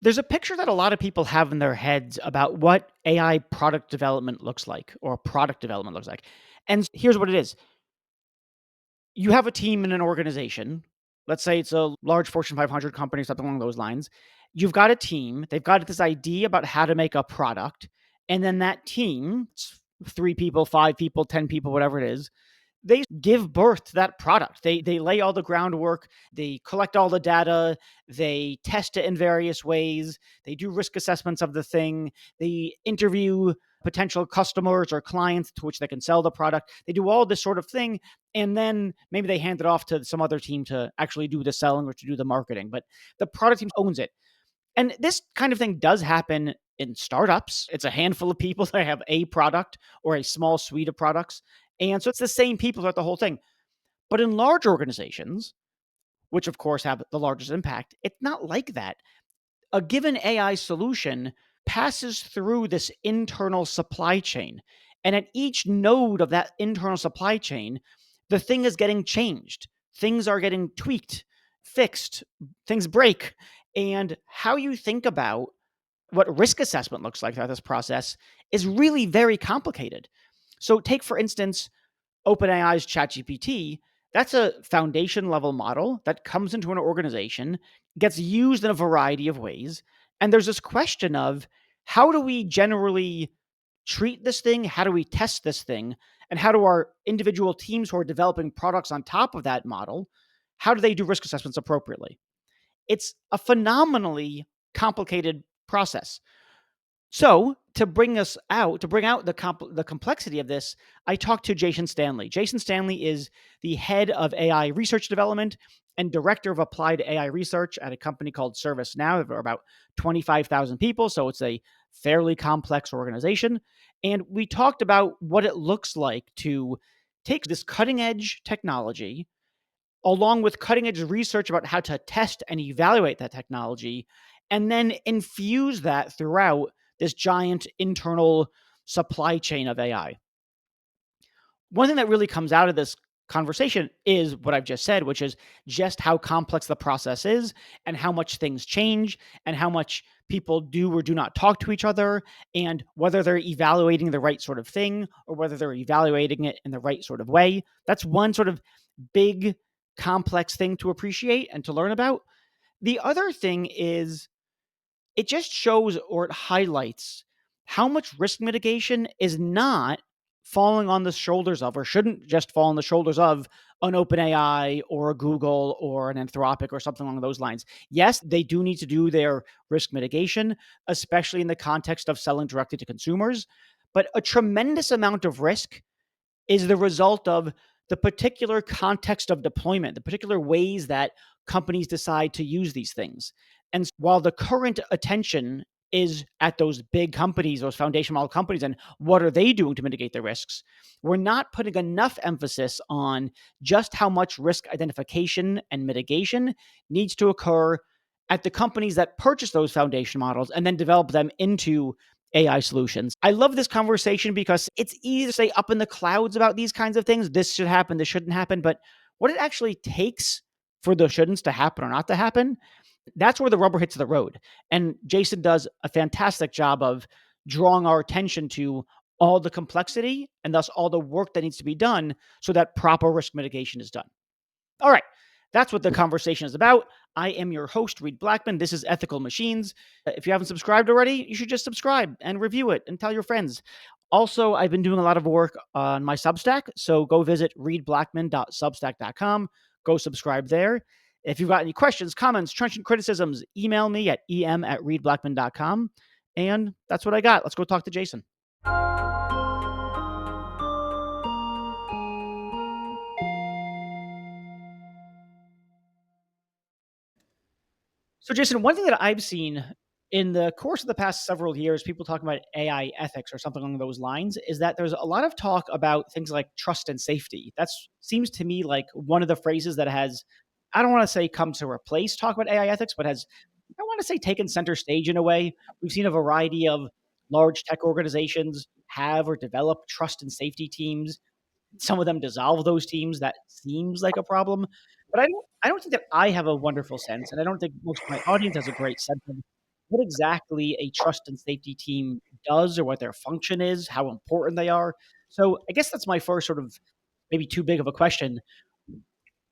There's a picture that a lot of people have in their heads about what AI product development looks like or product development looks like. And here's what it is. You have a team in an organization. Let's say it's a large Fortune 500 company, something along those lines. You've got a team. They've got this idea about how to make a product. And then that team, it's 3 people, 5 people, 10 people, whatever it is, they give birth to that product. They lay all the groundwork, they collect all the data, they test it in various ways, they do risk assessments of the thing, they interview potential customers or clients to which they can sell the product. They do all this sort of thing, and then maybe they hand it off to some other team to actually do the selling or to do the marketing. But the product team owns it. And this kind of thing does happen in startups. It's a handful of people that have a product or a small suite of products. And so it's the same people throughout the whole thing. But in large organizations, which of course have the largest impact, it's not like that. A given AI solution passes through this internal supply chain. And at each node of that internal supply chain, the thing is getting changed. Things are getting tweaked, fixed, things break. And how you think about what risk assessment looks like throughout this process is really very complicated. So, take for instance, OpenAI's ChatGPT. That's a foundation level model that comes into an organization, gets used in a variety of ways. And there's this question of how do we generally treat this thing? How do we test this thing? And how do our individual teams who are developing products on top of that model, how do they do risk assessments appropriately? It's a phenomenally complicated process. So to bring out the complexity of this, I talked to Jason Stanley. Jason Stanley is the head of AI research development and director of applied AI research at a company called ServiceNow. There are about 25,000 people, so it's a fairly complex organization. And we talked about what it looks like to take this cutting edge technology along with cutting edge research about how to test and evaluate that technology, and then infuse that throughout this giant internal supply chain of AI. One thing that really comes out of this conversation is what I've just said, which is just how complex the process is and how much things change and how much people do or do not talk to each other and whether they're evaluating the right sort of thing or whether they're evaluating it in the right sort of way. That's one sort of big complex thing to appreciate and to learn about. The other thing is it just shows or it highlights how much risk mitigation is not falling on the shoulders of, or shouldn't just fall on the shoulders of, an OpenAI or a Google or an Anthropic or something along those lines. Yes, they do need to do their risk mitigation, especially in the context of selling directly to consumers. But a tremendous amount of risk is the result of the particular context of deployment, the particular ways that companies decide to use these things. And while the current attention is at those big companies, those foundation model companies, and what are they doing to mitigate the risks, we're not putting enough emphasis on just how much risk identification and mitigation needs to occur at the companies that purchase those foundation models and then develop them into AI solutions. I love this conversation because it's easy to say up in the clouds about these kinds of things. This should happen, this shouldn't happen. But what it actually takes for the shouldn'ts to happen or not to happen, that's where the rubber hits the road. And Jason does a fantastic job of drawing our attention to all the complexity and thus all the work that needs to be done so that proper risk mitigation is done. All right. That's what the conversation is about. I am your host, Reed Blackman. This is Ethical Machines. If you haven't subscribed already, you should just subscribe and review it and tell your friends. Also, I've been doing a lot of work on my Substack, so go visit reedblackman.substack.com. Go subscribe there. If you've got any questions, comments, trenchant criticisms, email me at em@reedblackman.com. And that's what I got. Let's go talk to Jason. So, Jason, one thing that I've seen in the course of the past several years, people talking about AI ethics or something along those lines, is that there's a lot of talk about things like trust and safety. That seems to me like one of the phrases that has, I don't want to say come to replace talk about AI ethics, but has, I want to say, taken center stage in a way. We've seen a variety of large tech organizations have or develop trust and safety teams. Some of them dissolve those teams. That seems like a problem. But I don't think that I have a wonderful sense, and I don't think most of my audience has a great sense of what exactly a trust and safety team does or what their function is, how important they are. So I guess that's my first sort of maybe too big of a question.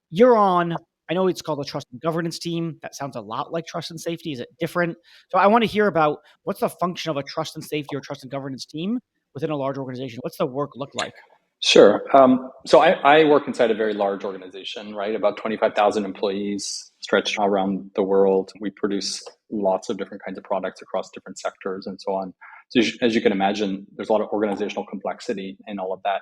You're on, I know it's called a trust and governance team. That sounds a lot like trust and safety. Is it different? So I want to hear about what's the function of a trust and safety or trust and governance team within a large organization. What's the work look like? Sure. So I work inside a very large organization, right? About 25,000 employees stretched around the world. We produce lots of different kinds of products across different sectors and so on. So as you can imagine, there's a lot of organizational complexity in all of that.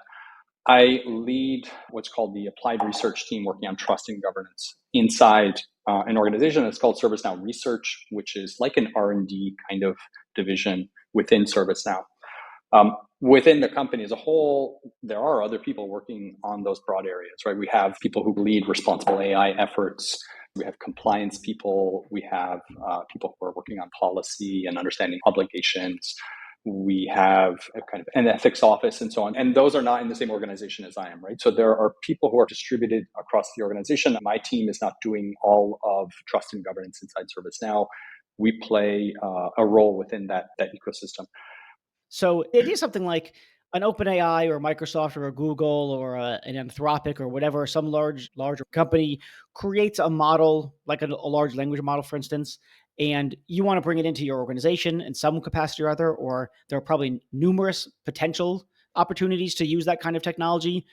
I lead what's called the applied research team working on trust and governance inside an organization that's called ServiceNow Research, which is like an R&D kind of division within ServiceNow. Within the company as a whole, there are other people working on those broad areas, right? We have people who lead responsible AI efforts. We have compliance people. We have people who are working on policy and understanding obligations. We have a kind of an ethics office and so on. And those are not in the same organization as I am, right? So there are people who are distributed across the organization. My team is not doing all of trust and governance inside ServiceNow. We play a role within that ecosystem. So it is something like an OpenAI or Microsoft or a Google or an Anthropic or whatever, some larger company creates a model, like a large language model, for instance, and you want to bring it into your organization in some capacity or other, or there are probably numerous potential opportunities to use that kind of technology,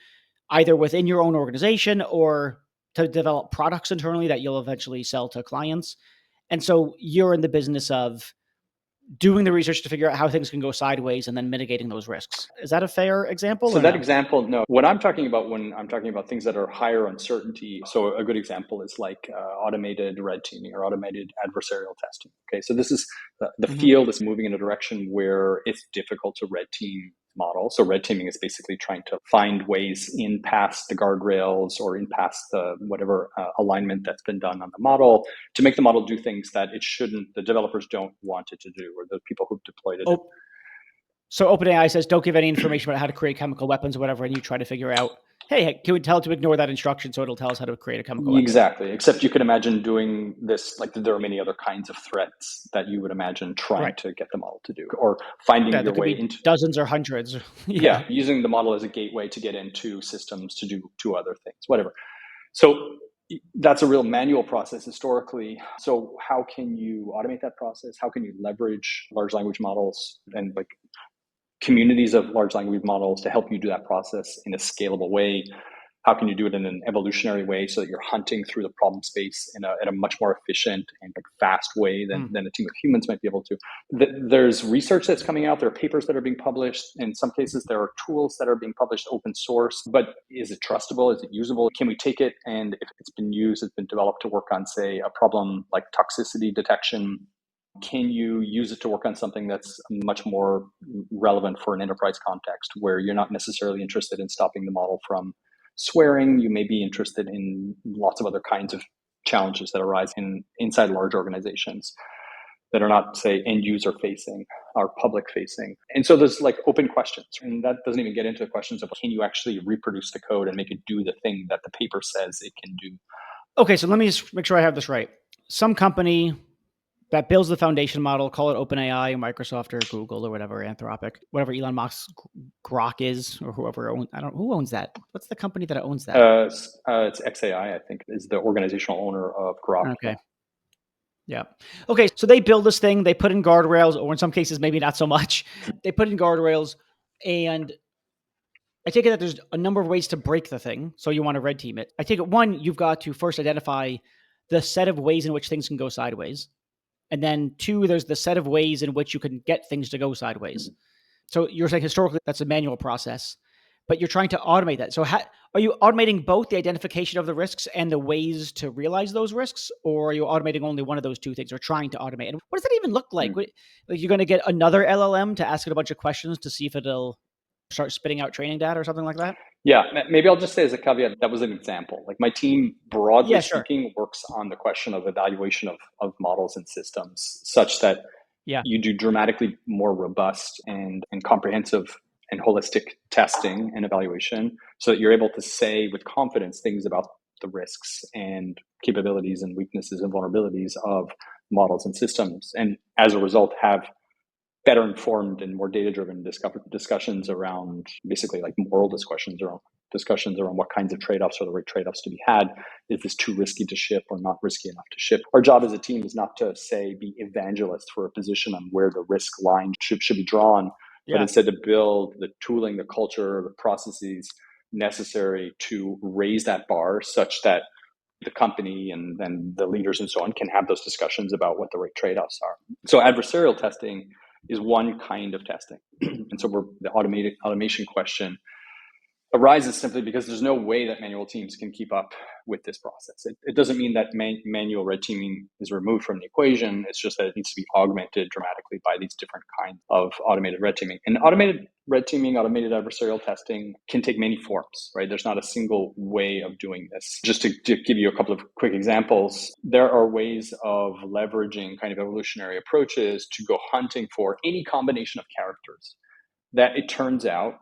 either within your own organization or to develop products internally that you'll eventually sell to clients. And so you're in the business of doing the research to figure out how things can go sideways and then mitigating those risks. Is that a fair example So or that no? example, no. What I'm talking about when I'm talking about things that are higher uncertainty, so a good example is like automated red teaming or automated adversarial testing. Okay, so this is the field is moving in a direction where it's difficult to red team models. So red teaming is basically trying to find ways in past the guardrails or in past the whatever alignment that's been done on the model to make the model do things that it shouldn't, the developers don't want it to do, or the people who've deployed it. So OpenAI says, don't give any information about how to create chemical weapons or whatever, and you try to figure out, hey, can we tell it to ignore that instruction so it'll tell us how to create a chemical weapon? Exactly. Except you could imagine doing this, like there are many other kinds of threats that you would imagine trying to get the model to do, or finding There your could way be into dozens or hundreds. using the model as a gateway to get into systems to do two other things, whatever. So that's a real manual process historically. So how can you automate that process? How can you leverage large language models and like communities of large language models to help you do that process in a scalable way? How can you do it in an evolutionary way so that you're hunting through the problem space in a much more efficient and like fast way than a team of humans might be able to? There's research that's coming out. There are papers that are being published. In some cases, there are tools that are being published open source. But is it trustable? Is it usable? Can we take it and if it's been used, it's been developed to work on, say, a problem like toxicity detection, can you use it to work on something that's much more relevant for an enterprise context where you're not necessarily interested in stopping the model from swearing? You may be interested in lots of other kinds of challenges that arise inside large organizations that are not, say, end user facing or public facing. And so there's like open questions. And that doesn't even get into the questions of can you actually reproduce the code and make it do the thing that the paper says it can do? Okay, so let me just make sure I have this right. Some company that builds the foundation model, call it OpenAI or Microsoft or Google or whatever, Anthropic, whatever Elon Musk's Grok is, or whoever owns, I don't know, who owns that? What's the company that owns that? It's XAI, I think, is the organizational owner of Grok. Okay. Yeah. Okay, so they build this thing, they put in guardrails, or in some cases, maybe not so much. They put in guardrails, and I take it that there's a number of ways to break the thing. So you want to red team it. I take it, one, you've got to first identify the set of ways in which things can go sideways. And then two, there's the set of ways in which you can get things to go sideways. So you're saying historically that's a manual process, but you're trying to automate that. So are you automating both the identification of the risks and the ways to realize those risks? Or are you automating only one of those two things or trying to automate? And what does that even look like? Like you're going to get another LLM to ask it a bunch of questions to see if it'll start spitting out training data or something like that? Yeah, maybe I'll just say as a caveat, that was an example. Like my team, broadly speaking, works on the question of evaluation of models and systems such that you do dramatically more robust and comprehensive and holistic testing and evaluation so that you're able to say with confidence things about the risks and capabilities and weaknesses and vulnerabilities of models and systems, and as a result have better informed and more data-driven discussions around basically like moral discussions around what kinds of trade-offs are the right trade-offs to be had. Is this too risky to ship or not risky enough to ship? Our job as a team is not to say be evangelists for a position on where the risk line should be drawn, but Yeah. instead to build the tooling, the culture, the processes necessary to raise that bar such that the company and then the leaders and so on can have those discussions about what the right trade-offs are. So adversarial testing is one kind of testing. And so the automation question arises simply because there's no way that manual teams can keep up with this process. It doesn't mean that manual red teaming is removed from the equation. It's just that it needs to be augmented dramatically by these different kinds of automated red teaming. And automated red teaming, automated adversarial testing can take many forms, right? There's not a single way of doing this. Just to give you a couple of quick examples, there are ways of leveraging kind of evolutionary approaches to go hunting for any combination of characters that it turns out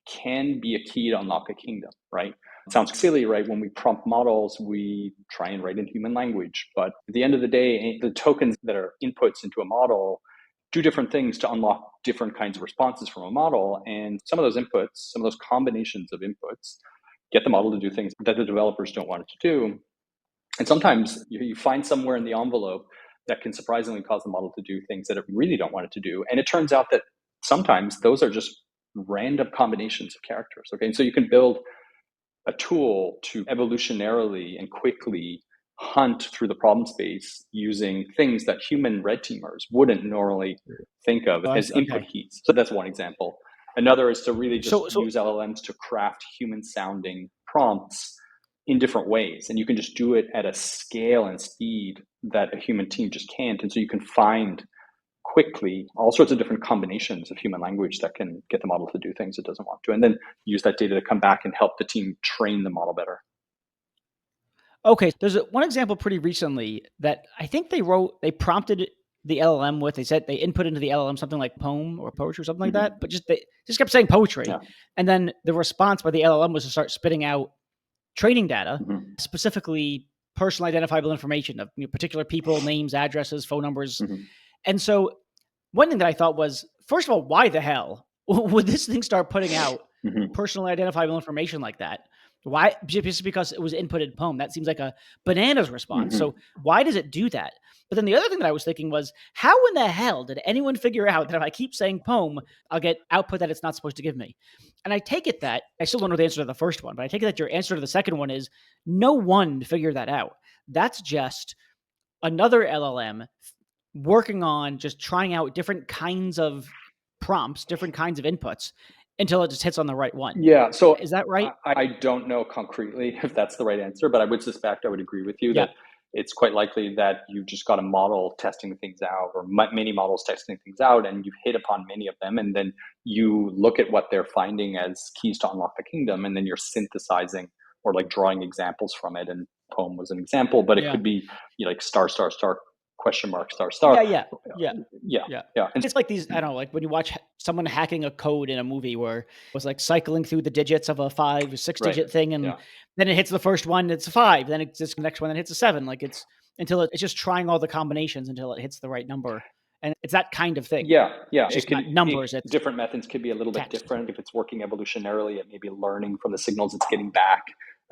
can be a key to unlock a kingdom, right? It sounds silly, right? When we prompt models, we try and write in human language. But at the end of the day, the tokens that are inputs into a model do different things to unlock different kinds of responses from a model. And some of those inputs, some of those combinations of inputs, get the model to do things that the developers don't want it to do. And sometimes you find somewhere in the envelope that can surprisingly cause the model to do things that it really don't want it to do. And it turns out that sometimes those are just random combinations of characters. Okay, and so you can build a tool to evolutionarily and quickly hunt through the problem space using things that human red teamers wouldn't normally think of Oh, as input okay. keys. So that's one example. Another is to really just So use LLMs to craft human sounding prompts in different ways. And you can just do it at a scale and speed that a human team just can't. And so you can find quickly all sorts of different combinations of human language that can get the model to do things it doesn't want to, and then use that data to come back and help the team train the model better. okay, there's one example pretty recently that I think they prompted the LLM with. They said they input into the LLM something like poem or poetry or something like that, but they just kept saying poetry, Yeah. and then the response by the LLM was to start spitting out training data, Mm-hmm. specifically personal identifiable information of particular people, names, addresses, phone numbers. Mm-hmm. And so one thing that I thought was, first of all, why the hell would this thing start putting out Mm-hmm. personally identifiable information like that? Why? Just because it was inputted poem. That seems like a bananas response. Mm-hmm. So why does it do that? But then the other thing that I was thinking was, how in the hell did anyone figure out that if I keep saying poem, I'll get output that it's not supposed to give me? And I take it that, I still don't know the answer to the first one, but I take it that your answer to the second one is no one figured that out. That's just another LLM working on just trying out different kinds of prompts, different kinds of inputs until it just hits on the right one. Yeah, so Is that right? I don't know concretely if that's the right answer, but I would suspect, I would agree with you Yeah. that it's quite likely that you just got a model testing things out, or many models testing things out, and you've hit upon many of them, and then you look at what they're finding as keys to unlock the kingdom, and then you're synthesizing or like drawing examples from it. And poem was an example, but it Yeah. could be star star star question mark star Yeah. star. Yeah. Yeah. Yeah, Yeah. yeah, and It's like these, I don't know, like when you watch someone hacking a code in a movie where it was like cycling through the digits of a 5 or 6 right, digit thing. And yeah. then it hits the first one, it's a 5. Then it's the next one, then it hits a 7. Like it's until it's just trying all the combinations until it hits the right number. And it's that kind of thing. Yeah, yeah. It's just not numbers, it's Different methods could be a little bit text. different. If it's working evolutionarily, it may be learning from the signals it's getting back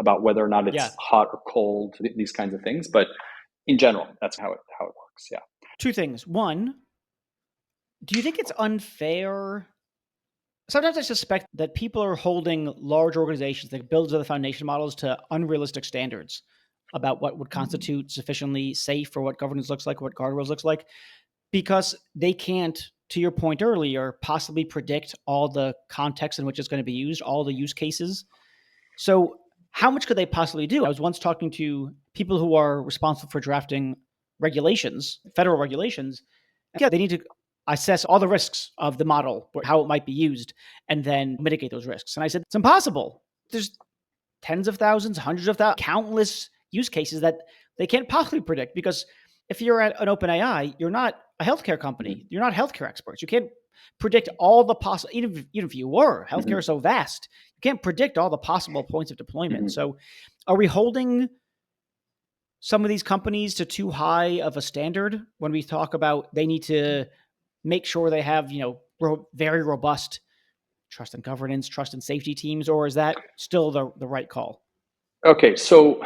about whether or not Yeah. it's hot or cold, these kinds of things. But in general, that's how it works. Yeah. 2 things. 1, do you think it's unfair? Sometimes I suspect that people are holding large organizations that build the foundation models to unrealistic standards about what would constitute sufficiently safe, or what governance looks like, what guardrails looks like, because they can't, to your point earlier, possibly predict all the context in which it's going to be used, all the use cases. So how much could they possibly do? I was once talking to people who are responsible for drafting regulations, federal regulations. Yeah, they need to assess all the risks of the model, how it might be used, and then mitigate those risks. And I said, it's impossible. There's tens of thousands, hundreds of thousands, countless use cases that they can't possibly predict, because if you're at an OpenAI, you're not a healthcare company. You're not healthcare experts. You can't predict all the possible, even if you were, healthcare is Mhm. so vast, you can't predict all the possible points of deployment. Mhm. So are we holding some of these companies to too high of a standard when we talk about they need to make sure they have, very robust trust and governance, trust and safety teams, or is that still the right call? Okay, so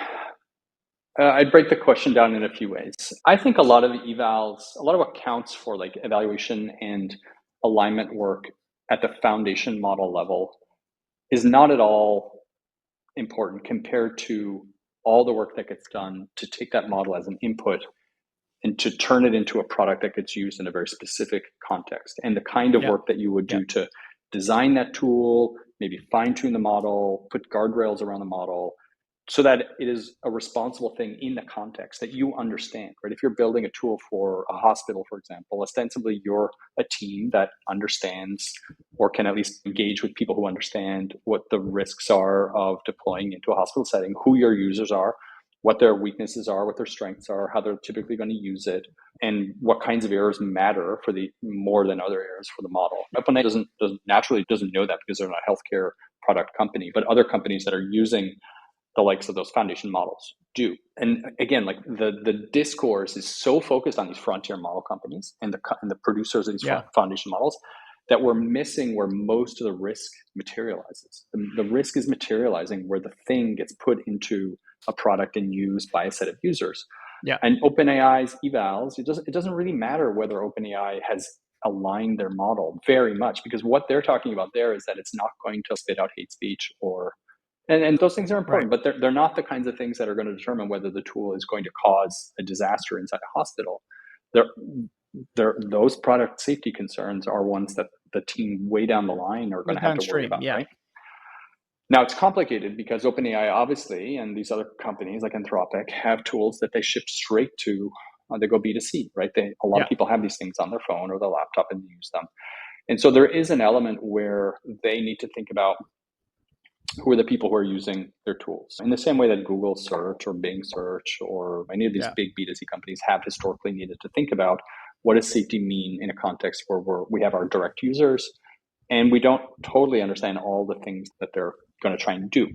I'd break the question down in a few ways. I think a lot of the evals, a lot of what counts for like evaluation and alignment work at the foundation model level is not at all important compared to all the work that gets done to take that model as an input and to turn it into a product that gets used in a very specific context, and the kind of Yeah. work that you would Yeah. do to design that tool, maybe fine tune the model, put guardrails around the model so that it is a responsible thing in the context that you understand, right? If you're building a tool for a hospital, for example, ostensibly you're a team that understands or can at least engage with people who understand what the risks are of deploying into a hospital setting, who your users are, what their weaknesses are, what their strengths are, how they're typically going to use it, and what kinds of errors matter for the more than other errors for the model. OpenAI doesn't know that because they're not a healthcare product company, but other companies that are using the likes of those foundation models do. And again, like the discourse is so focused on these frontier model companies and the producers of these Yeah. foundation models that we're missing where most of the risk materializes. The risk is materializing where the thing gets put into a product and used by a set of users. Yeah. And OpenAI's evals, it doesn't really matter whether OpenAI has aligned their model very much, because what they're talking about there is that it's not going to spit out hate speech or and those things are Right. important, but they're not the kinds of things that are going to determine whether the tool is going to cause a disaster inside a hospital. They're, those product safety concerns are ones that the team way down the line are going The to have to worry downstream. about, Yeah. right? Now it's complicated because OpenAI obviously and these other companies like Anthropic have tools that they ship straight to. They go B2C, right? A lot of Yeah. people have these things on their phone or their laptop and they use them. And so there is an element where they need to think about who are the people who are using their tools. In the same way that Google search or Bing search or any of these Yeah. big B2C companies have historically needed to think about what does safety mean in a context where we have our direct users and we don't totally understand all the things that they're going to try and do.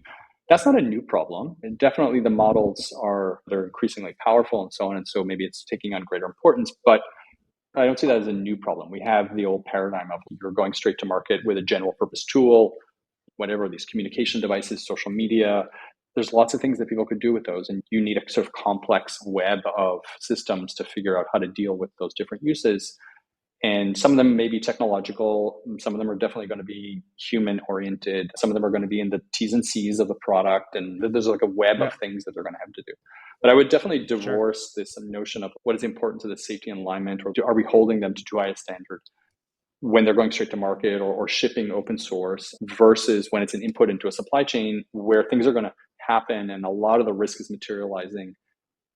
That's not a new problem. And definitely the models they're increasingly powerful and so on. And so maybe it's taking on greater importance, but I don't see that as a new problem. We have the old paradigm of you're going straight to market with a general purpose tool, whatever these communication devices, social media. There's lots of things that people could do with those, and you need a sort of complex web of systems to figure out how to deal with those different uses. And some of them may be technological. Some of them are definitely going to be human oriented. Some of them are going to be in the T's and C's of the product. And there's like a web Yeah. of things that they're going to have to do. But I would definitely Sure. divorce this notion of what is important to the safety and alignment, or are we holding them to too high a standard when they're going straight to market or shipping open source versus when it's an input into a supply chain where things are going to happen and a lot of the risk is materializing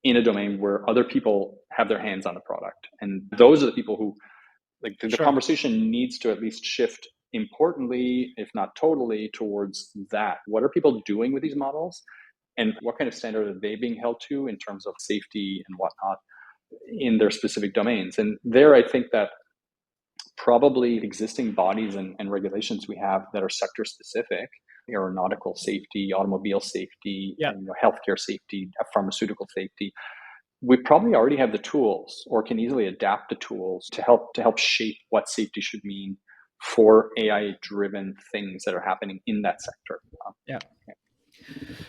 in a domain where other people have their hands on the product. And those are the people who like the Sure. conversation needs to at least shift importantly, if not totally, towards that. What are people doing with these models? And what kind of standard are they being held to in terms of safety and whatnot in their specific domains? And there, I think that probably existing bodies and regulations we have that are sector specific, aeronautical safety, automobile safety, Yeah. and healthcare safety, pharmaceutical safety, we probably already have the tools or can easily adapt the tools to help shape what safety should mean for AI driven things that are happening in that sector. Yeah.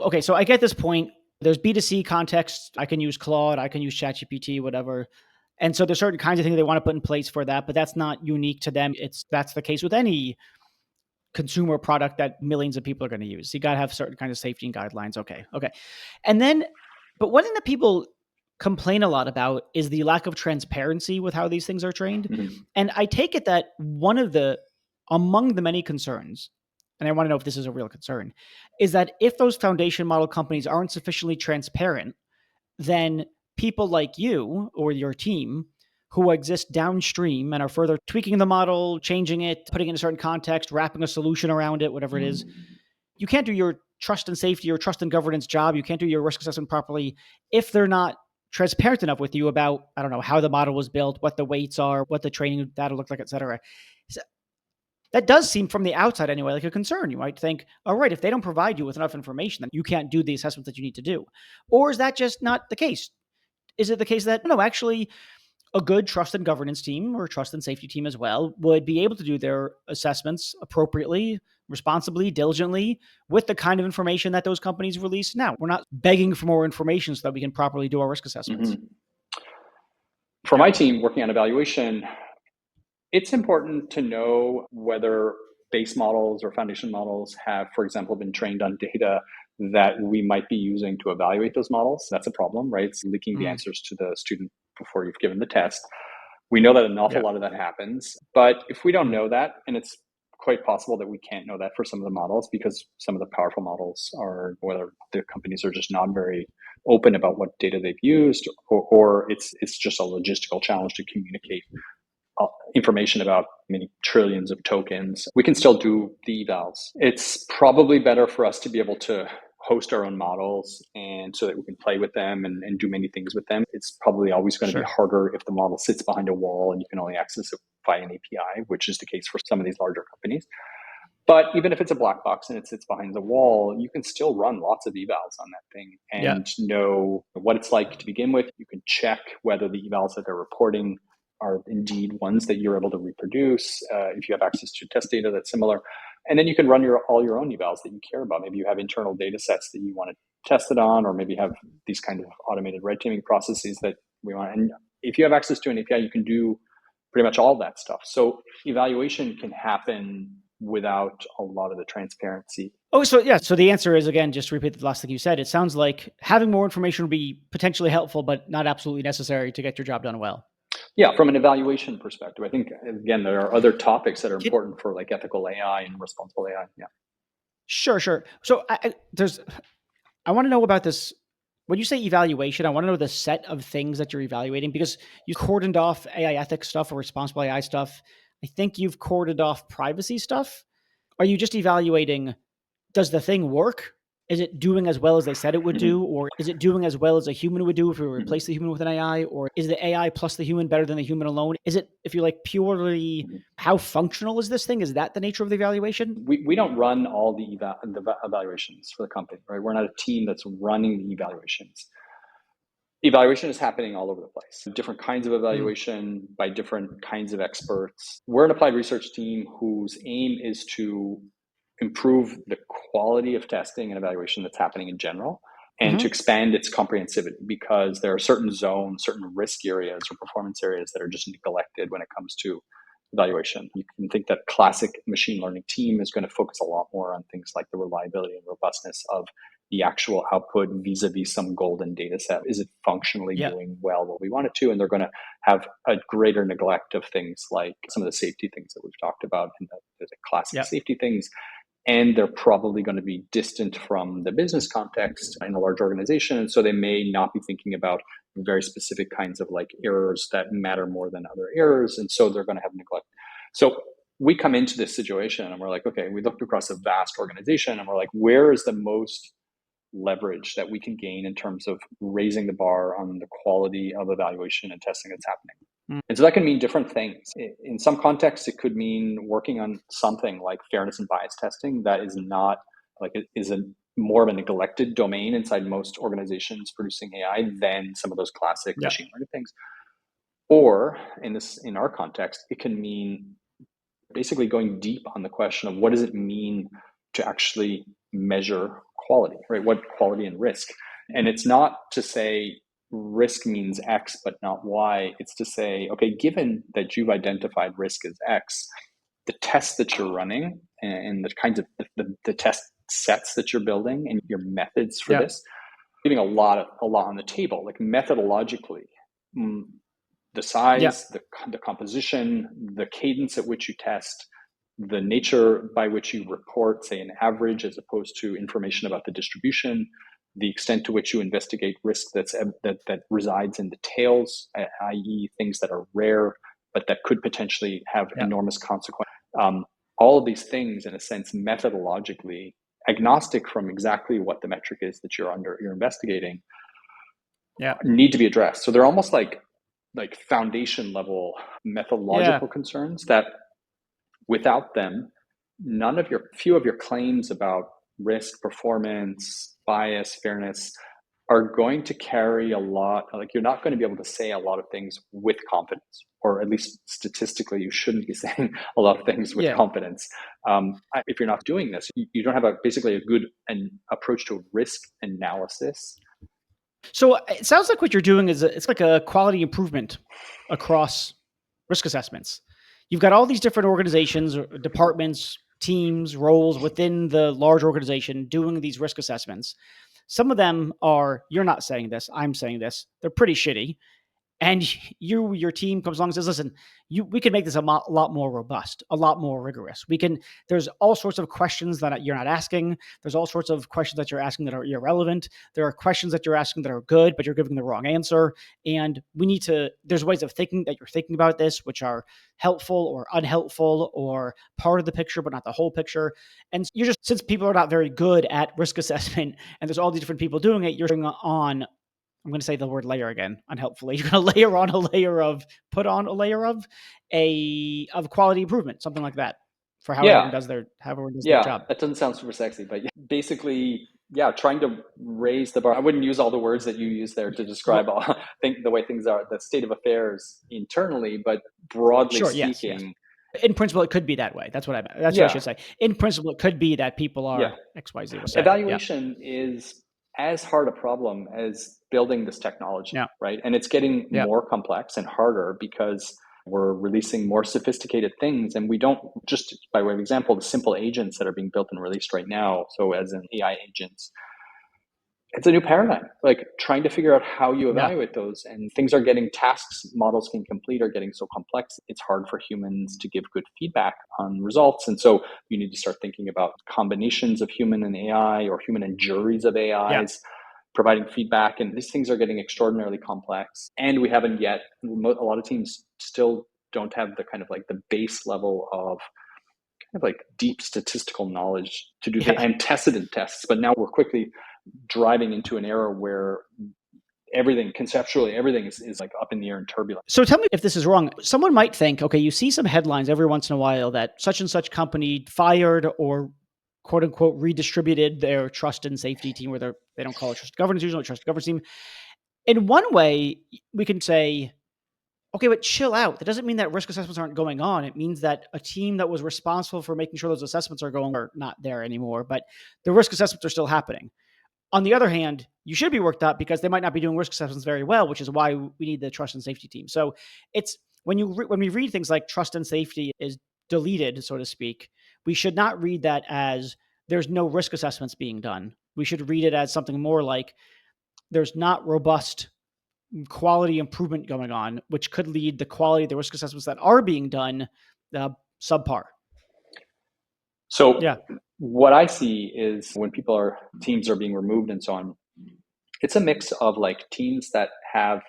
Okay. So I get this point. There's B2C context. I can use Claude. I can use ChatGPT, whatever. And so there's certain kinds of things they want to put in place for that, but that's not unique to them. That's the case with any consumer product that millions of people are going to use. You got to have certain kinds of safety and guidelines. Okay. Okay. And then, but one thing that people complain a lot about is the lack of transparency with how these things are trained. Mhm. And I take it that among the many concerns, and I want to know if this is a real concern, is that if those foundation model companies aren't sufficiently transparent, then people like you or your team who exist downstream and are further tweaking the model, changing it, putting it in a certain context, wrapping a solution around it, whatever it is, you can't do your trust and safety or trust and governance job. You can't do your risk assessment properly if they're not transparent enough with you about, I don't know, how the model was built, what the weights are, what the training data looked like, et cetera. So that does seem from the outside anyway like a concern. You might think, all right, if they don't provide you with enough information, then you can't do the assessment that you need to do. Or is that just not the case? Is it the case that, no, actually, a good trust and governance team or trust and safety team as well would be able to do their assessments appropriately, responsibly, diligently, with the kind of information that those companies release now? We're not begging for more information so that we can properly do our risk assessments. Mm-hmm. For my team working on evaluation, it's important to know whether base models or foundation models have, for example, been trained on data that we might be using to evaluate those models. That's a problem, right? It's leaking the answers to the student before you've given the test. We know that an awful lot of that happens. But if we don't know that, and it's quite possible that we can't know that for some of the models because some of the powerful models are, whether the companies are just not very open about what data they've used, or it's just a logistical challenge to communicate information about many trillions of tokens, we can still do the evals. It's probably better for us to be able to host our own models and so that we can play with them and do many things with them. It's probably always going to be harder if the model sits behind a wall and you can only access it via an API, which is the case for some of these larger companies. But even if it's a black box and it sits behind the wall, you can still run lots of evals on that thing and know what it's like to begin with. You can check whether the evals that they're reporting are indeed ones that you're able to reproduce, if you have access to test data that's similar. And then you can run all your own evals that you care about. Maybe you have internal data sets that you want to test it on, or maybe have these kind of automated red teaming processes that we want. And if you have access to an API, you can do pretty much all that stuff. So evaluation can happen without a lot of the transparency. Oh, so yeah. So the answer is, again, just to repeat the last thing you said, it sounds like having more information would be potentially helpful, but not absolutely necessary to get your job done well. Yeah, from an evaluation perspective, I think, again, there are other topics that are important for like ethical AI and responsible AI. Yeah. Sure. So I want to know about this. When you say evaluation, I want to know the set of things that you're evaluating, because you cordoned off AI ethics stuff or responsible AI stuff. I think you've cordoned off privacy stuff. Are you just evaluating, does the thing work? Is it doing as well as they said it would do? Or is it doing as well as a human would do if we replace the human with an AI? Or is the AI plus the human better than the human alone? Is it, if you like, purely how functional is this thing? Is that the nature of the evaluation? We don't run all the evaluations for the company, right? We're not a team that's running the evaluations. Evaluation is happening all over the place. Different kinds of evaluation by different kinds of experts. We're an applied research team whose aim is to improve the quality of testing and evaluation that's happening in general, and to expand its comprehensivity, because there are certain zones, certain risk areas or performance areas that are just neglected when it comes to evaluation. You can think that classic machine learning team is going to focus a lot more on things like the reliability and robustness of the actual output vis-a-vis some golden data set. Is it functionally doing well what we want it to? And they're going to have a greater neglect of things like some of the safety things that we've talked about, and the classic safety things. And they're probably going to be distant from the business context in a large organization. And so they may not be thinking about very specific kinds of like errors that matter more than other errors. And so they're going to have neglect. So we come into this situation and we're like, okay, we looked across a vast organization and we're like, where is the most leverage that we can gain in terms of raising the bar on the quality of evaluation and testing that's happening? And so that can mean different things. In some contexts, it could mean working on something like fairness and bias testing that is not like it is a more of a neglected domain inside most organizations producing AI than some of those classic machine learning things. Or in our context, it can mean basically going deep on the question of what does it mean to actually measure quality, right? What quality and risk? And it's not to say risk means X, but not Y. It's to say, okay, given that you've identified risk as X, the tests that you're running and the kinds of the test sets that you're building and your methods for this, leaving a lot on the table, like methodologically, the size, the composition, the cadence at which you test, the nature by which you report, say, an average as opposed to information about the distribution, the extent to which you investigate risk that resides in the tails, i.e., things that are rare but that could potentially have enormous consequences. All of these things, in a sense, methodologically agnostic from exactly what the metric is that you're investigating, Yeah. need to be addressed. So they're almost like foundation level Yeah. methodological concerns that without them, few of your claims about risk, performance, bias, fairness are going to carry a lot. Like you're not going to be able to say a lot of things with confidence, or at least statistically, you shouldn't be saying a lot of things with Yeah. confidence. If you're not doing this, you don't have basically a good approach to risk analysis. So it sounds like what you're doing is it's like a quality improvement across risk assessments. You've got all these different organizations, departments, teams, roles within the large organization doing these risk assessments. Some of them are, you're not saying this, I'm saying this, they're pretty shitty. And your team comes along and says, listen, we can make this a lot more robust, a lot more rigorous. There's all sorts of questions that you're not asking. There's all sorts of questions that you're asking that are irrelevant. There are questions that you're asking that are good, but you're giving the wrong answer. And there's ways of thinking that you're thinking about this, which are helpful or unhelpful or part of the picture, but not the whole picture. And since people are not very good at risk assessment and there's all these different people doing it, you're on, I'm going to say the word layer again, unhelpfully. You're going to put on a layer of quality improvement, something like that, for how Yeah, everyone does their yeah, job. that doesn't sound super sexy, but yeah, basically, yeah, trying to raise the bar. I wouldn't use all the words that you use there to describe Well, the way things are, the state of affairs internally, but broadly sure, yes, yes. speaking, In principle, it could be that way. That's what I yeah, should say. In principle, it could be that people yeah. are X, Y, Z. We'll say, yeah, Evaluation is as hard a problem as building this technology, yeah, right? And it's getting yeah, more complex and harder because we're releasing more sophisticated things. And we don't, just by way of example, the simple agents that are being built and released right now. So, as in AI agents, it's a new paradigm, like trying to figure out how you yeah, evaluate those. And things are getting, tasks models can complete are getting so complex, it's hard for humans to give good feedback on results. And so you need to start thinking about combinations of human and AI, or human and juries of yeah. AIs providing feedback. And these things are getting extraordinarily complex, and we haven't yet, a lot of teams still don't have the kind of like the base level of kind of like deep statistical knowledge to do the Yeah. antecedent tests. But now we're quickly driving into an era where conceptually everything is like up in the air and turbulent. So tell me if this is wrong. Someone might think, okay, you see some headlines every once in a while that such and such company fired or quote unquote redistributed their trust and safety team, where they don't call it trust governance usually, trust governance team. In one way, we can say, okay, but chill out. That doesn't mean that risk assessments aren't going on. It means that a team that was responsible for making sure those assessments are not there anymore, but the risk assessments are still happening. On the other hand, you should be worked up because they might not be doing risk assessments very well, which is why we need the trust and safety team. So it's when we read things like trust and safety is deleted, so to speak, we should not read that as there's no risk assessments being done. We should read it as something more like there's not robust quality improvement going on, which could lead the quality of the risk assessments that are being done subpar. So Yeah. what I see is when teams are being removed and so on, it's a mix of like teams that have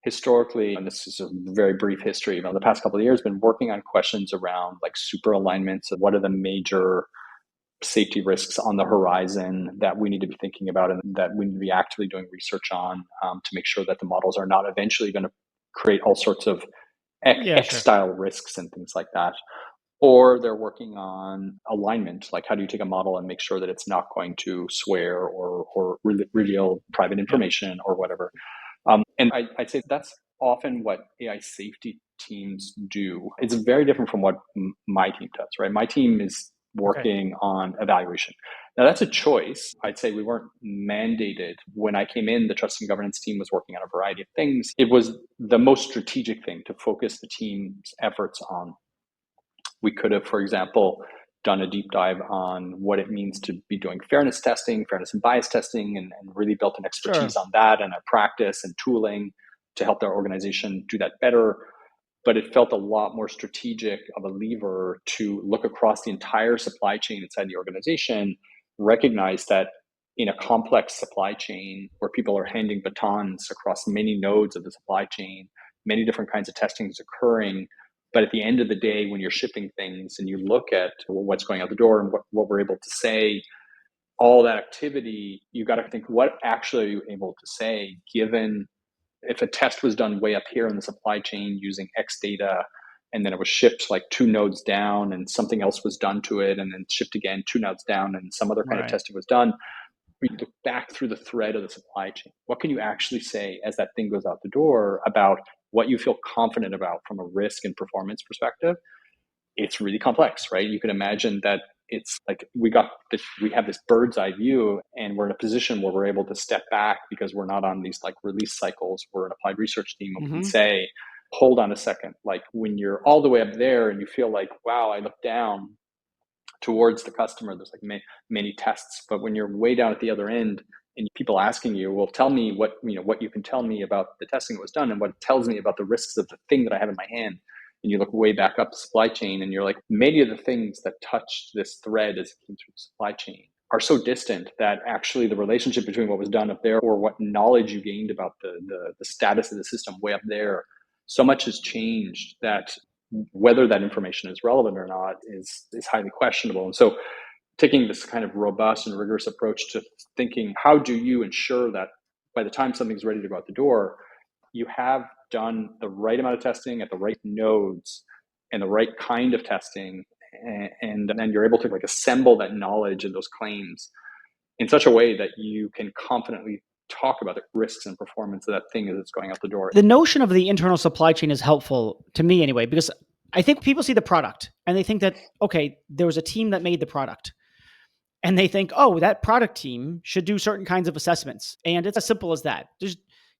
historically, and this is a very brief history, the past couple of years, been working on questions around like super alignments of what are the major safety risks on the horizon that we need to be thinking about and that we need to be actively doing research on, to make sure that the models are not eventually going to create all sorts of Yeah, X sure. style risks and things like that. Or they're working on alignment, like how do you take a model and make sure that it's not going to swear or reveal private Yeah. information or whatever. And I'd say that's often what AI safety teams do. It's very different from what my team does, right? My team is Okay. working on evaluation. Now, that's a choice. I'd say we weren't mandated. When I came in, the trust and governance team was working on a variety of things. It was the most strategic thing to focus the team's efforts on. We could have, for example, done a deep dive on what it means to be doing fairness testing, fairness and bias testing, and really built an expertise Sure. on that and a practice and tooling to help their organization do that better. But it felt a lot more strategic of a lever to look across the entire supply chain inside the organization, recognize that in a complex supply chain where people are handing batons across many nodes of the supply chain, many different kinds of testing is occurring. But at the end of the day, when you're shipping things and you look at what's going out the door and what we're able to say, all that activity, you got to think, what actually are you able to say, given if a test was done way up here in the supply chain using X data, and then it was shipped like 2 nodes down and something else was done to it, and then shipped again 2 nodes down and some other kind of Right. testing was done. We look back through the thread of the supply chain. What can you actually say as that thing goes out the door about what you feel confident about from a risk and performance perspective? It's really complex, right? You can imagine that it's like we have this bird's eye view, and we're in a position where we're able to step back because we're not on these like release cycles. We're an applied research team, and we can Hmm. say, hold on a second. Like when you're all the way up there and you feel like, wow, I look down towards the customer, there's like many tests, but when you're way down at the other end and people asking you, well, tell me what you can tell me about the testing that was done and what it tells me about the risks of the thing that I have in my hand, and you look way back up the supply chain and you're like, many of the things that touched this thread as it came through the supply chain are so distant that actually the relationship between what was done up there or what knowledge you gained about the status of the system way up there, so much has changed that whether that information is relevant or not is highly questionable. And so taking this kind of robust and rigorous approach to thinking, how do you ensure that by the time something's ready to go out the door, you have done the right amount of testing at the right nodes and the right kind of testing, and then you're able to like assemble that knowledge and those claims in such a way that you can confidently talk about the risks and performance of that thing as it's going out the door. The notion of the internal supply chain is helpful to me anyway, because I think people see the product and they think that, okay, there was a team that made the product. And they think, oh, that product team should do certain kinds of assessments. And it's as simple as that.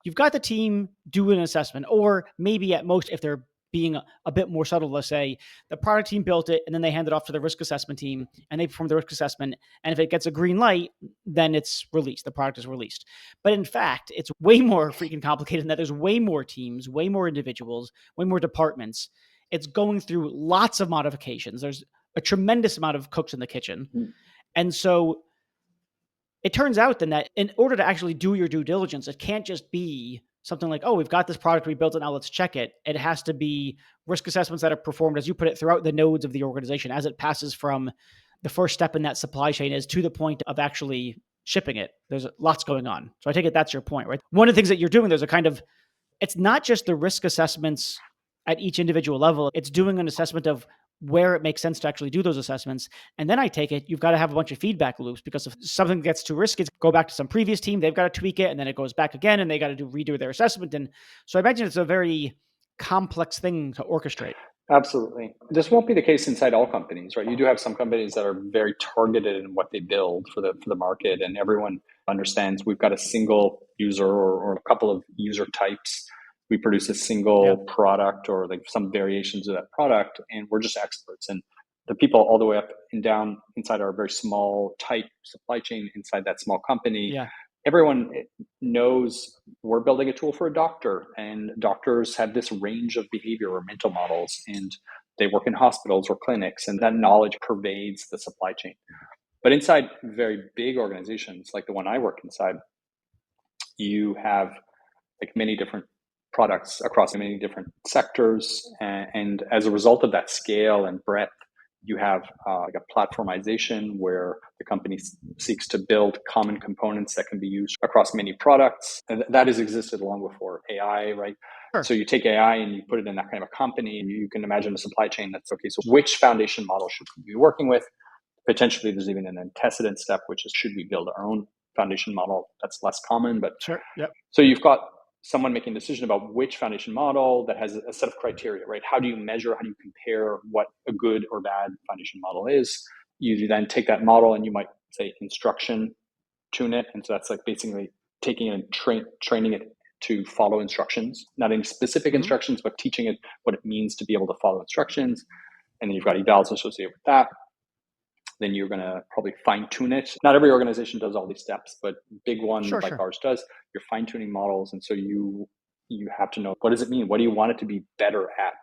You've got the team do an assessment, or maybe at most, if they're being a bit more subtle, let's say the product team built it and then they hand it off to the risk assessment team and they perform the risk assessment. And if it gets a green light, then it's released. The product is released. But in fact, it's way more freaking complicated than that. There's way more teams, way more individuals, way more departments. It's going through lots of modifications. There's a tremendous amount of cooks in the kitchen. And so it turns out then that in order to actually do your due diligence, it can't just be something like, oh, we've got this product, we built it, now let's check it. It has to be risk assessments that are performed, as you put it, throughout the nodes of the organization as it passes from the first step in that supply chain is to the point of actually shipping it. There's lots going on. So I take it that's your point, right? One of the things that you're doing, there's a kind of, it's not just the risk assessments at each individual level, it's doing an assessment of where it makes sense to actually do those assessments. And then I take it, you've got to have a bunch of feedback loops, because if something gets too risky, go back to some previous team, they've got to tweak it, and then it goes back again, and they got to redo their assessment. And so I imagine it's a very complex thing to orchestrate. Absolutely. This won't be the case inside all companies, right? You do have some companies that are very targeted in what they build for the market, and everyone understands we've got a single user or a couple of user types. We produce a Yeah. single product or like some variations of that product, and we're just experts. And the people all the way up and down inside our very small, tight supply chain inside that small company, Yeah. everyone knows we're building a tool for a doctor, and doctors have this range of behavior or mental models, and they work in hospitals or clinics, and that knowledge pervades the supply chain. But inside very big organizations like the one I work inside, you have like many different products across many different sectors, and as a result of that scale and breadth, you have like a platformization where the company seeks to build common components that can be used across many products. And that has existed long before AI, right? Sure. So you take AI and you put it in that kind of a company, and you can imagine a supply chain that's okay. So which foundation model should we be working with? Potentially, there's even an antecedent step, which is should we build our own foundation model? That's less common, but Sure. Yep. so you've got someone making a decision about which foundation model that has a set of criteria, right? How do you measure, how do you compare what a good or bad foundation model is? You then take that model and you might say instruction tune it. And so that's like basically taking it and training it to follow instructions, not any specific Mm-hmm. instructions, but teaching it what it means to be able to follow instructions. And then you've got evals associated with that. Then you're going to probably fine tune it. Not every organization does all these steps, but big one Sure. like Sure. ours does. You're fine tuning models, and so you have to know, what does it mean? What do you want it to be better at?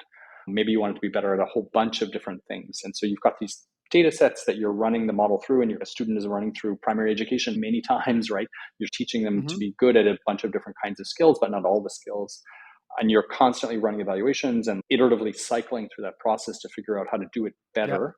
Maybe you want it to be better at a whole bunch of different things, and so you've got these data sets that you're running the model through, and your student is running through primary education many times, right? You're teaching them to Mm-hmm. be good at a bunch of different kinds of skills, but not all the skills. And you're constantly running evaluations and iteratively cycling through that process to figure out how to do it Yep. better.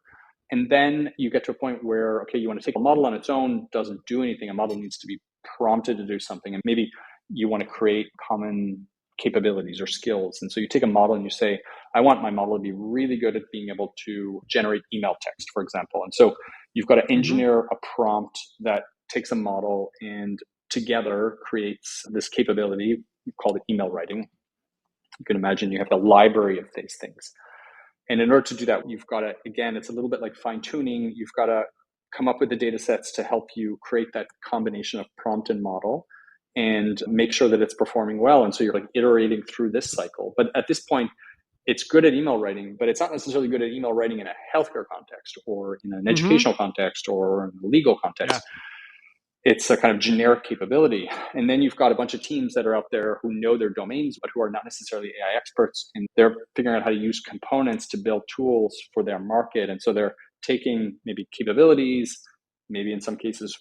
And then you get to a point where, okay, you want to take a model on its own, doesn't do anything. A model needs to be prompted to do something. And maybe you want to create common capabilities or skills. And so you take a model and you say, I want my model to be really good at being able to generate email text, for example. And so you've got to engineer a prompt that takes a model and together creates this capability. You call it email writing. You can imagine you have a library of these things. And in order to do that, you've got to, again, it's a little bit like fine tuning. You've got to come up with the data sets to help you create that combination of prompt and model and make sure that it's performing well. And so you're like iterating through this cycle. But at this point, it's good at email writing, but it's not necessarily good at email writing in a healthcare context or in an educational context or in a legal context. Yeah. It's a kind of generic capability. And then you've got a bunch of teams that are out there who know their domains, but who are not necessarily AI experts. And they're figuring out how to use components to build tools for their market. And so they're taking maybe capabilities, maybe in some cases,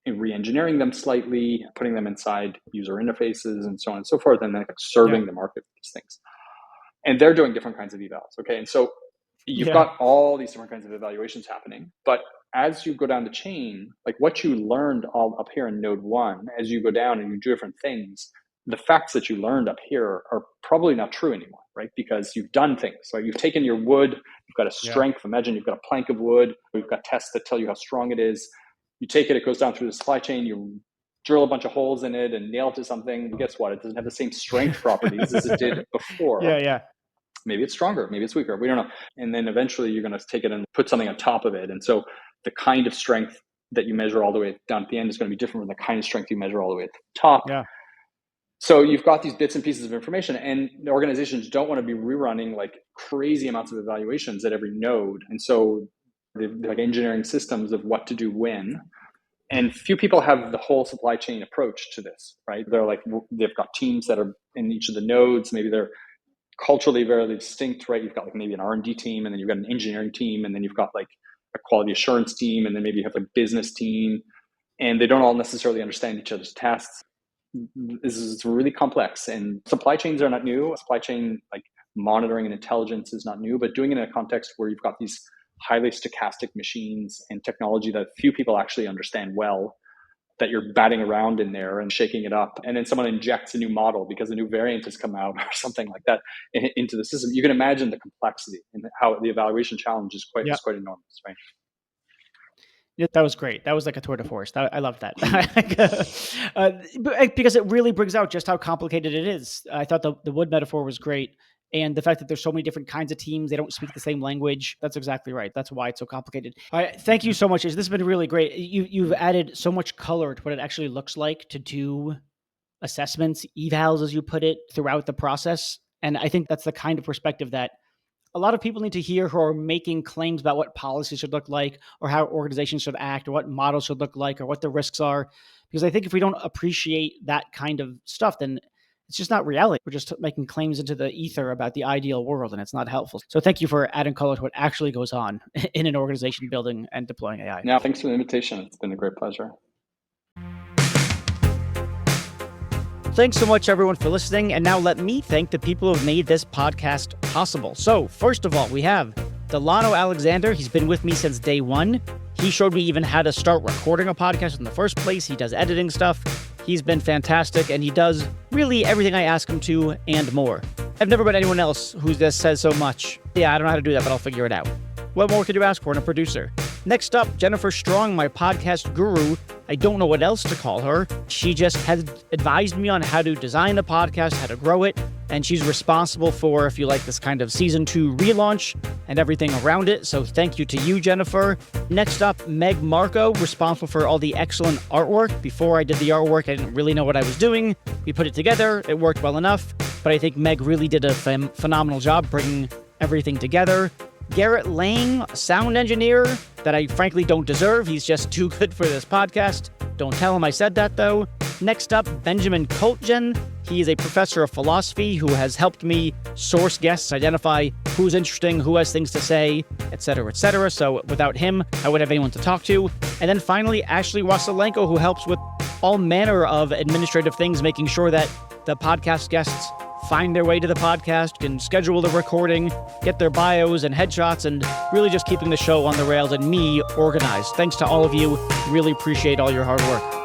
re-engineering them slightly, putting them inside user interfaces and so on and so forth, and then serving the market with these things. And they're doing different kinds of evals. Okay. And so you've got all these different kinds of evaluations happening. But as you go down the chain, like what you learned all up here in node 1, as you go down and you do different things, the facts that you learned up here are probably not true anymore, right? Because you've done things. So you've taken your wood, you've got a strength. Imagine you've got a plank of wood. We've got tests that tell you how strong it is. You take it, it goes down through the supply chain, you drill a bunch of holes in it and nail it to something. And guess what? It doesn't have the same strength properties as it did before. Maybe it's stronger, maybe it's weaker. We don't know. And then eventually you're going to take it and put something on top of it. And so the kind of strength that you measure all the way down at the end is going to be different from the kind of strength you measure all the way at the top. So you've got these bits and pieces of information, and the organizations don't want to be rerunning like crazy amounts of evaluations at every node. And so they're like engineering systems of what to do when. And few people have the whole supply chain approach to this, right? They're like, they've got teams that are in each of the nodes. Maybe they're culturally very distinct, right? You've got like maybe an R&D team, and then you've got an engineering team, and then you've got like a quality assurance team, and then maybe you have a business team, and they don't all necessarily understand each other's tasks. This is really complex, and supply chains are not new. Supply chain like monitoring and intelligence is not new, but doing it in a context where you've got these highly stochastic machines and technology that few people actually understand well, that you're batting around in there and shaking it up. And then someone injects a new model because a new variant has come out or something like that into the system. You can imagine the complexity and how the evaluation challenge is quite enormous, right? Yeah, that was great. That was like a tour de force. I loved that. Because it really brings out just how complicated it is. I thought the wood metaphor was great. And the fact that there's so many different kinds of teams, they don't speak the same language. That's exactly right. That's why it's so complicated. All right, thank you so much. This has been really great. You've added so much color to what it actually looks like to do assessments, evals, as you put it, throughout the process. And I think that's the kind of perspective that a lot of people need to hear who are making claims about what policies should look like, or how organizations should act, or what models should look like, or what the risks are. Because I think if we don't appreciate that kind of stuff, then it's just not reality. We're just making claims into the ether about the ideal world, and it's not helpful. So thank you for adding color to what actually goes on in an organization building and deploying AI. Yeah, thanks for the invitation. It's been a great pleasure. Thanks so much, everyone, for listening. And now let me thank the people who have made this podcast possible. So first of all, we have Delano Alexander. He's been with me since day one. He showed me even how to start recording a podcast in the first place. He does editing stuff. He's been fantastic, and he does really everything I ask him to and more. I've never met anyone else who just says so much. Yeah, I don't know how to do that, but I'll figure it out. What more could you ask for in a producer? Next up, Jennifer Strong, my podcast guru. I don't know what else to call her. She just has advised me on how to design the podcast, how to grow it, and she's responsible for, if you like, this kind of season 2 relaunch and everything around it. So thank you to you, Jennifer. Next up, Meg Marco, responsible for all the excellent artwork. Before I did the artwork, I didn't really know what I was doing. We put it together. It worked well enough, but I think Meg really did a phenomenal job bringing everything together. Garrett Lang, sound engineer that I frankly don't deserve. He's just too good for this podcast. Don't tell him I said that, though. Next up, Benjamin Koltgen. He is a professor of philosophy who has helped me source guests, identify who's interesting, who has things to say, etc., etc. So without him, I wouldn't have anyone to talk to. And then finally, Ashley Wasilenko, who helps with all manner of administrative things, making sure that the podcast guests find their way to the podcast, can schedule the recording, get their bios and headshots, and really just keeping the show on the rails and me organized. Thanks to all of you. Really appreciate all your hard work.